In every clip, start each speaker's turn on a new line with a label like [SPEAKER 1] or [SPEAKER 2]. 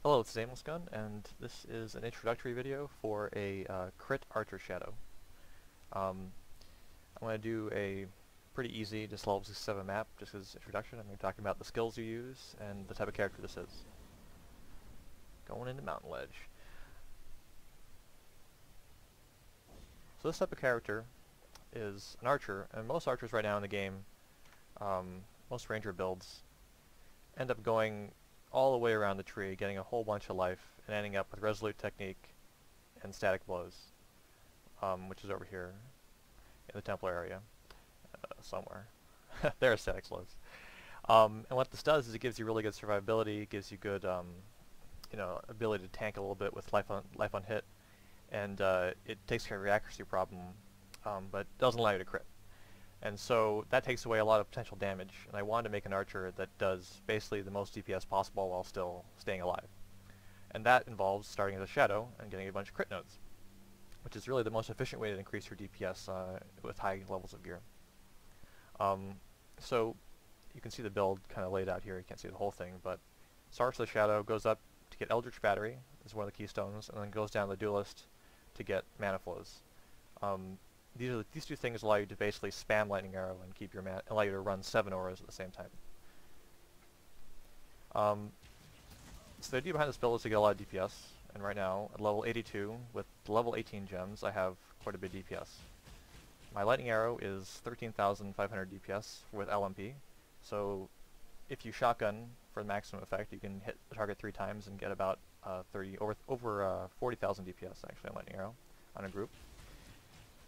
[SPEAKER 1] Hello, it's Aimless Gun, and this is an introductory video for a crit archer shadow. I'm going to do a pretty easy, just level 67 map, just as introduction. I'm going to be talking about the skills you use and the type of character this is. Going into Mountain Ledge. So this type of character is an archer, and most archers right now in the game, most ranger builds, end up going all the way around the tree, getting a whole bunch of life, and ending up with Resolute Technique and Static Blows, which is over here in the Templar area, somewhere. There are Static Blows. And what this does is it gives you really good survivability, gives you good, ability to tank a little bit with life on hit, and it takes care of your accuracy problem, but doesn't allow you to crit. And so that takes away a lot of potential damage, and I wanted to make an archer that does basically the most DPS possible while still staying alive. And that involves starting as a shadow and getting a bunch of crit nodes, which is really the most efficient way to increase your DPS with high levels of gear. So you can see the build kind of laid out here. You can't see the whole thing, but starts as a shadow, goes up to get Eldritch Battery, is one of the keystones, and then goes down the Duelist to get Mana Flows. These two things allow you to basically spam Lightning Arrow and keep your allow you to run 7 auras at the same time. So the idea behind this build is to get a lot of DPS, and right now, at level 82, with level 18 gems, I have quite a bit of DPS. My Lightning Arrow is 13,500 DPS with LMP, so if you shotgun for the maximum effect, you can hit the target 3 times and get about 40,000 DPS actually on Lightning Arrow on a group.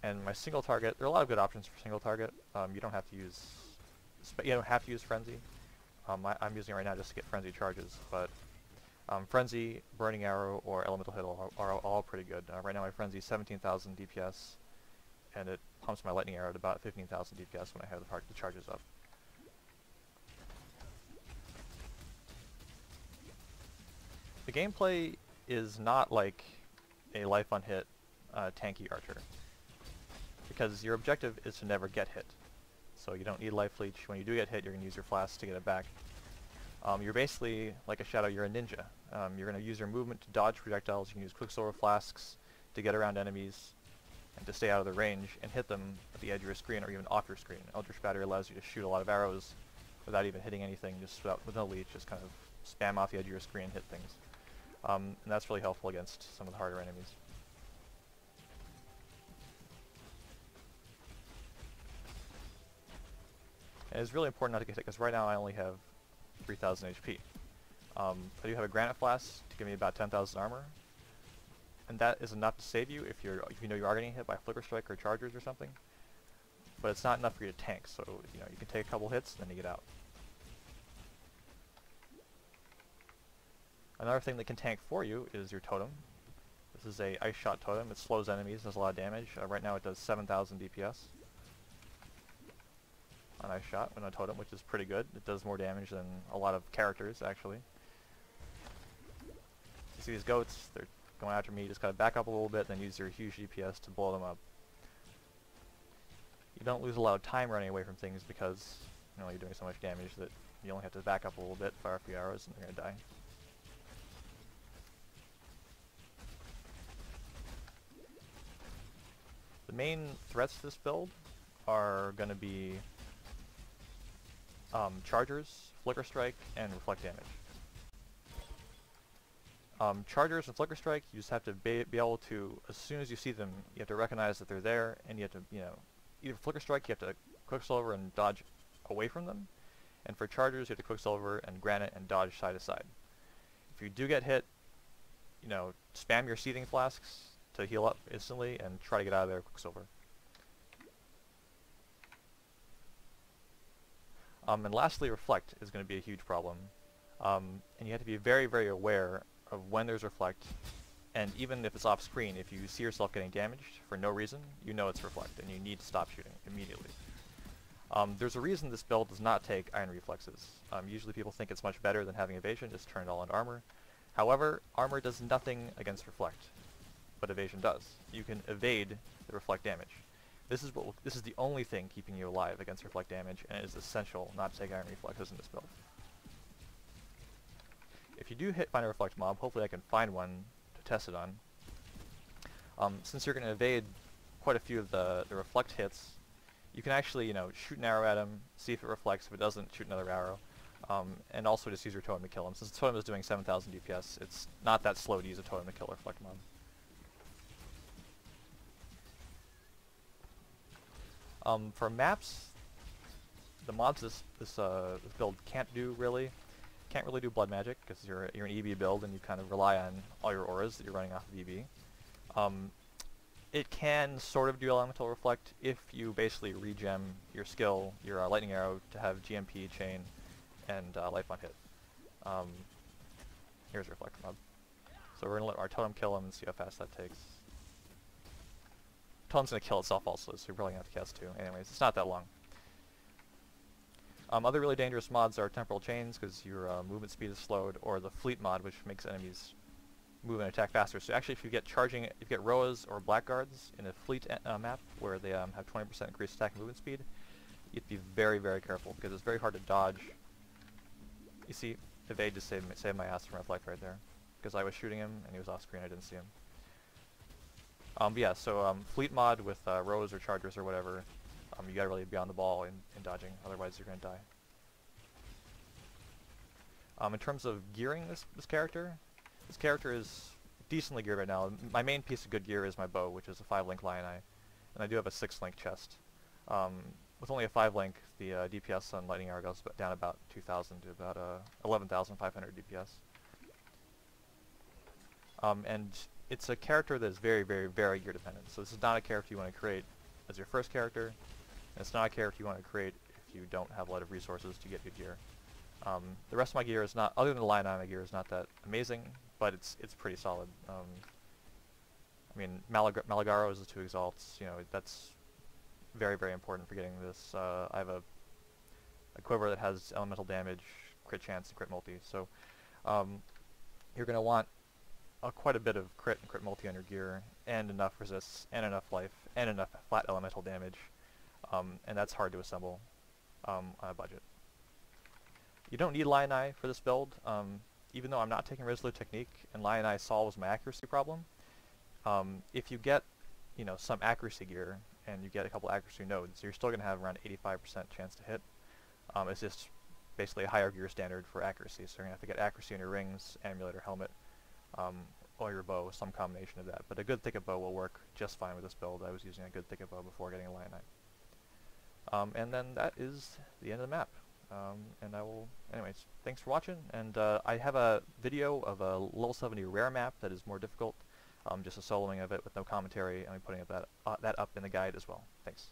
[SPEAKER 1] And my single target, there are a lot of good options for single target. You don't have to use Frenzy. I'm using it right now just to get Frenzy charges, but Frenzy, Burning Arrow, or Elemental Hit are all pretty good. Right now my Frenzy is 17,000 DPS, and it pumps my Lightning Arrow at about 15,000 DPS when I have the charges up. The gameplay is not like a life on hit tanky archer, because your objective is to never get hit. So you don't need life leech. When you do get hit, you're going to use your flasks to get it back. You're basically like a shadow, you're a ninja. You're going to use your movement to dodge projectiles. You can use Quicksilver flasks to get around enemies and to stay out of their range and hit them at the edge of your screen or even off your screen. Eldritch Battery allows you to shoot a lot of arrows without even hitting anything, just with no leech, just kind of spam off the edge of your screen and hit things. And that's really helpful against some of the harder enemies. And it's really important not to get hit, because right now I only have 3,000 HP. I do have a Granite Flask to give me about 10,000 armor, and that is enough to save you if you know you are getting hit by Flicker Strike or Chargers or something. But it's not enough for you to tank, so you can take a couple hits, then you get out. Another thing that can tank for you is your totem. This is a Ice Shot totem. It slows enemies, does a lot of damage. Right now it does 7,000 DPS. On Ice Shot with a totem, which is pretty good. It does more damage than a lot of characters, actually. You see these goats, they're going after me. You just gotta back up a little bit, then use your huge DPS to blow them up. You don't lose a lot of time running away from things because you're doing so much damage that you only have to back up a little bit, fire a few arrows, and you're gonna die. The main threats to this build are gonna be Chargers, Flicker Strike, and Reflect Damage. Chargers and Flicker Strike, you just have to be able to, as soon as you see them, you have to recognize that they're there, and you have to, either Flicker Strike, you have to Quicksilver and dodge away from them, and for Chargers, you have to Quicksilver and Granite and dodge side to side. If you do get hit, spam your Seething Flasks to heal up instantly, and try to get out of there Quicksilver. And lastly, Reflect is going to be a huge problem. And you have to be very, very aware of when there's Reflect, and even if it's off screen, if you see yourself getting damaged for no reason, you know it's Reflect, and you need to stop shooting immediately. There's a reason this build does not take Iron Reflexes. Usually people think it's much better than having Evasion, just turn it all into Armor. However, Armor does nothing against Reflect, but Evasion does. You can evade the Reflect damage. This is the only thing keeping you alive against Reflect damage, and it is essential not to take Iron Reflexes in this build. if you do find a reflect mob, hopefully I can find one to test it on. Since you're going to evade quite a few of the reflect hits, you can actually, shoot an arrow at him, see if it reflects. If it doesn't, shoot another arrow. And also just use your totem to kill him. Since the totem is doing 7,000 DPS, it's not that slow to use a totem to kill a reflect mob. For maps, the mobs this build can't really do blood magic, because you're an EB build and you kind of rely on all your auras that you're running off of EB. It can sort of do elemental reflect if you basically regem your skill, your lightning arrow, to have GMP, chain, and life on hit. Here's reflect mob. So we're gonna let our totem kill him and see how fast that takes. Totem's gonna kill itself also, so you're probably gonna have to cast two. Anyways, it's not that long. Other really dangerous mods are temporal chains, because your movement speed is slowed, or the fleet mod, which makes enemies move and attack faster. So actually, if you get Roas or Blackguards in a fleet map where they have 20% increased attack and movement speed, you have to be very, very careful, because it's very hard to dodge. You see, evade just saved my ass from reflect right there, because I was shooting him and he was off screen. I didn't see him. But yeah, so fleet mod with Roas or Chargers or whatever, you gotta really be on the ball in dodging, otherwise you're gonna die. In terms of gearing this character is decently geared right now. My main piece of good gear is my bow, which is a 5-link Lion Eye, and I do have a 6-link chest. With only a 5-link, the DPS on Lightning Arrow goes down about 2,000 to about 11,500 DPS. And it's a character that is very, very, very gear dependent. So this is not a character you want to create as your first character, and it's not a character you want to create if you don't have a lot of resources to get good gear. The rest of my gear is not, other than the Lion Eye, my gear is not that amazing, but it's pretty solid. I mean, Malagaro is the 2 exalts, that's very, very important for getting this. I have a quiver that has elemental damage, crit chance, and crit multi, so you're going to want quite a bit of crit and crit multi on your gear, and enough resists, and enough life, and enough flat elemental damage, and that's hard to assemble on a budget. You don't need Lion Eye for this build, even though I'm not taking Resolute Technique, and Lion Eye solves my accuracy problem. If you get, some accuracy gear, and you get a couple accuracy nodes, you're still going to have around 85% chance to hit. It's just basically a higher gear standard for accuracy, so you're going to have to get accuracy on your rings, amulet, or helmet, or your bow, some combination of that. But a good thicket bow will work just fine with this build. I was using a good thicket bow before getting a Lion Eye. And then that is the end of the map. And I will, anyways, thanks for watching, and I have a video of a level 70 rare map that is more difficult, just a soloing of it with no commentary, and I'm putting that up in the guide as well. Thanks.